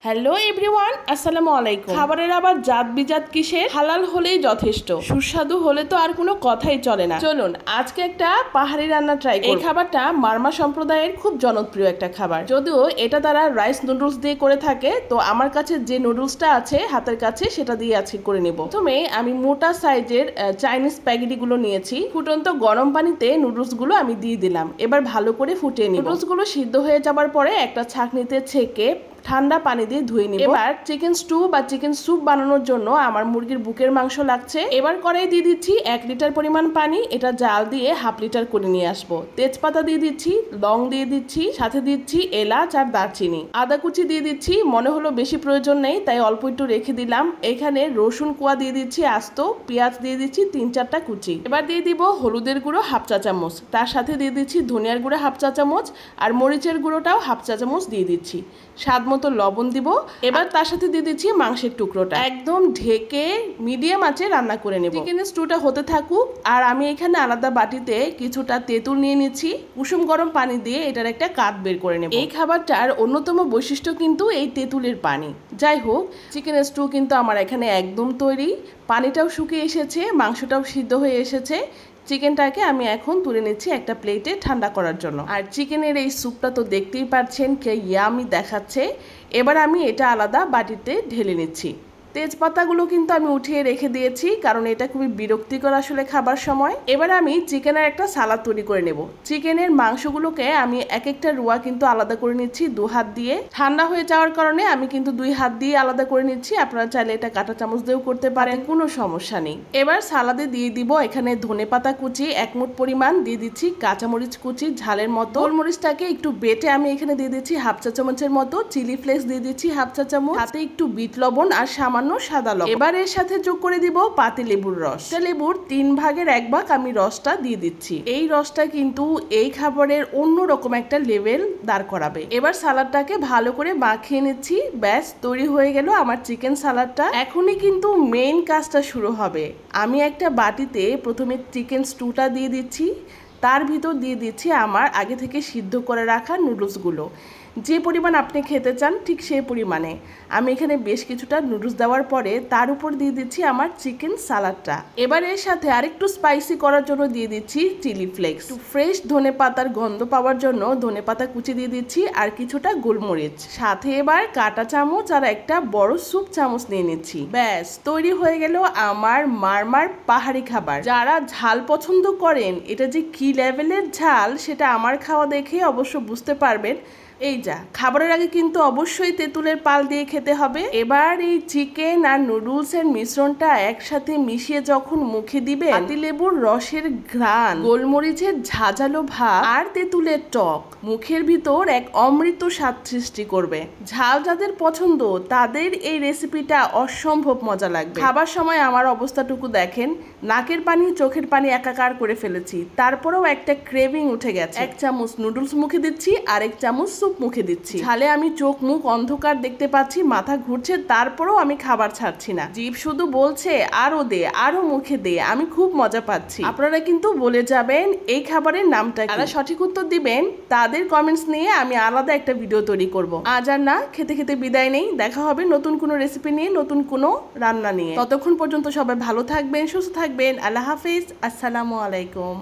Hello everyone, আসসালামু আলাইকুম। খাবারের আবার জাত বিজাত কিসের? হালাল হলেই যথেষ্ট, সুস্বাদু হলে তো আর কোনো কথাই চলে না। চলুন আজকে একটা পাহাড়ি রান্না ট্রাই করি। এই খাবারটা মারমা সম্প্রদায়ের খুব জনপ্রিয় একটা খাবার। যদিও এটা তারা রাইস নুডলস দিয়ে করে থাকে, তো আমার কাছে যে নুডলসটা আছে হাতের কাছে সেটা দিয়ে আজকে করে নেব। প্রথমে আমি মোটা সাইজের চাইনিজ স্প্যাগেটি গুলো নিয়েছি। ফুটন্ত গরম পানিতে নুডলস গুলো আমি দিয়ে দিলাম। এবার ভালো করে ফুটিয়ে নিব। নুডলস গুলো সিদ্ধ হয়ে যাবার পরে একটা ছাঁকনিতে ছেঁকে ঠান্ডা পানি দিয়ে ধুয়ে নিব। এবার চিকেন স্টু বা চিকেন স্যুপ বানানোর জন্য আমার মুরগির বুকের মাংস লাগছে। এবার কড়াই দিয়ে দিচ্ছি 1 লিটার পরিমাণ পানি। এটা জাল দিয়ে 1/2 লিটার করে নিয়ে আসবো। তেজপাতা দিয়ে দিচ্ছি, লং দিয়ে দিচ্ছি, সাথে দিচ্ছি এলাচ আর দারচিনি। আদা কুচি দিয়ে দিচ্ছি, মনে হলো বেশি প্রয়োজন নেই তাই অল্প একটু রেখে দিলাম। এখানে রসুন কোয়া দিয়ে দিচ্ছি আস্ত, পেঁয়াজ দিয়ে দিচ্ছি 3-4টা কুচি। এবার দিয়ে দিব হলুদের গুঁড়ো 1/2 চা চামচ, তার সাথে দিয়ে দিচ্ছি ধনিয়ার গুঁড়ো 1/2 চা চামচ আর মরিচের গুঁড়োটাও 1/2 চা চামচ দিয়ে দিচ্ছি। স্বাদ মতো লবণ দিব। এবার তার সাথে দিয়ে দিচ্ছি মাংসের টুকরোটা। একদম ঢেকে মিডিয়াম আঁচে রান্না করে নেব। চিকেনের স্টুটা হতে থাকুক আর আমি এখানে আলাদা বাটিতে কিছুটা তেঁতুল নিয়ে নিচ্ছি। কুসুম গরম পানি দিয়ে এটার একটা কাট বের করে নেব। এই খাবারটার অন্যতম বৈশিষ্ট্য কিন্তু এই তেঁতুলের পানি। যাই হোক, চিকেনের স্টু কিন্তু আমার এখানে একদম তৈরি। পানিটাও শুকিয়ে এসেছে, মাংসটাও সিদ্ধ হয়ে এসেছে। চিকেনটাকে আমি এখন তুলে নিচ্ছি একটা প্লেটে ঠান্ডা করার জন্য। আর চিকেনের এই স্যুপটা তো দেখতেই পাচ্ছেন কে ইয়ামি দেখাচ্ছে। এবার আমি এটা আলাদা বাটিতে ঢেলে নিচ্ছি। তেজপাতাগুলো কিন্তু আমি উঠিয়ে রেখে দিয়েছি, কারণ এটা খুবই বিরক্তিকর আসলে খাবার সময়। এবার আমি চিকেনের একটা সালাদ তৈরি করে নেব। চিকেনের মাংসগুলোকে আমি এক একটা রুয়া কিন্তু আলাদা করে নিচ্ছি 2 হাত দিয়ে। ঠান্ডা হয়ে যাওয়ার কারণে আমি কিন্তু 2 হাত দিয়ে আলাদা করে নিচ্ছি। আপনারা চাইলে এটা কাঁটা চামচ দিয়েও করতে পারেন, কোনো সমস্যা নেই। এবার সালাদে দিয়ে দিব এখানে ধনেপাতা কুচি 1 মুঠ পরিমাণ, দিয়ে দিচ্ছি কাঁচামরিচ কুচি ঝালের মতো। গোলমরিচটাকে একটু বেটে আমি এখানে দিয়ে দিচ্ছি 1/2 চা চামচের মতো। চিলি ফ্লেক্স দিয়ে দিচ্ছি 1/2 চা চামচ, সাথে একটু বিট লবণ আর সামান্য সাদা লবণ। এবার এর সাথে যোগ করে দিব পাতি লেবুর রস। লেবুর 3 ভাগের 1 ভাগ আমি রসটা দিয়ে দিচ্ছি। এই রসটা কিন্তু এই খাবারের অন্যরকম একটা লেভেল দাঁড় করাবে। এবার সালাদটাকে ভালো করে মাখিয়ে নিচ্ছি। ব্যাস তৈরি হয়ে গেল আমার চিকেন সালাদটা। এখনই কিন্তু মেইন কাজটা শুরু হবে। আমি একটা বাটিতে প্রথমে চিকেন স্টুটা দিয়ে দিচ্ছি, তার ভিতর দিয়ে দিচ্ছি আমার আগে থেকে সিদ্ধ করে রাখা নুডলসগুলো। যে পরিমাণ আপনি খেতে চান ঠিক সেই পরিমাণে আমি এখানে বেশ কিছুটা নুডলস দেওয়ার পরে তার উপর দিয়ে দিচ্ছি আমার চিকেন সালাদটা। এবার এর সাথে আরেকটু স্পাইসি করার জন্য দিয়ে দিচ্ছি চিলি ফ্লেক্স। একটু ফ্রেশ ধনেপাতার গন্ধ পাওয়ার জন্য ধনেপাতা কুচি দিয়ে দিচ্ছি আর কিছুটা গোলমরিচ। সাথে এবার কাঁটা চামচ আর একটা বড় স্যুপ চামচ নিয়ে নিচ্ছি। ব্যাস তৈরি হয়ে গেল আমার মারমার পাহাড়ি খাবার। যারা ঝাল পছন্দ করেন, এটা যে কি লেভেলের ঝাল সেটা আমার খাওয়া দেখে অবশ্য বুঝতে পারবেন। এই যা, খাবারের আগে কিন্তু অবশ্যই তেঁতুলের পাল দিয়ে খেতে হবে। এবার এই চিকেন আর নুডলস এর মিশ্রণটা একসাথে মিশিয়ে যখন মুখে দিবেন, পাতিলেবুর রসের ঘ্রাণ, গোলমরিচের ঝাঁঝালো ভাব আর তেঁতুলের টক মুখের ভিতর এক অমৃত স্বাদ সৃষ্টি করবে। ঝাল যাদের পছন্দ তাদের এই রেসিপিটা অসম্ভব মজা লাগবে। খাবার সময় আমার অবস্থাটুকু দেখেন, নাকের পানি চোখের পানি একাকার করে ফেলেছি, তারপরেও একটা ক্রেভিং উঠে গেছে। 1 চামচ নুডলস মুখে দিচ্ছি আর 1 চামচ মুখে দিচ্ছি। ঝালে আমি চোখ মুখ অন্ধকার দেখতে পাচ্ছি, মাথা ঘুরছে, তারপরেও আমি খাবার ছাড়ছি না। জিভ শুধু বলছে আরো দে, আরো মুখে দে। আমি খুব মজা পাচ্ছি। আপনারা কিন্তু বলে যাবেন এই খাবারের নামটা কি। যারা সঠিক উত্তর দিবেন তাদের কমেন্টস নিয়ে আমি আলাদা একটা ভিডিও তৈরি করব। আজ আর না, খেতে খেতে বিদায় নেই। দেখা হবে নতুন কোনো রেসিপি নিয়ে, নতুন কোনো রান্না নিয়ে। ততক্ষণ পর্যন্ত সবাই ভালো থাকবেন, সুস্থ থাকবেন। আল্লাহ হাফিজ, আসসালামু আলাইকুম।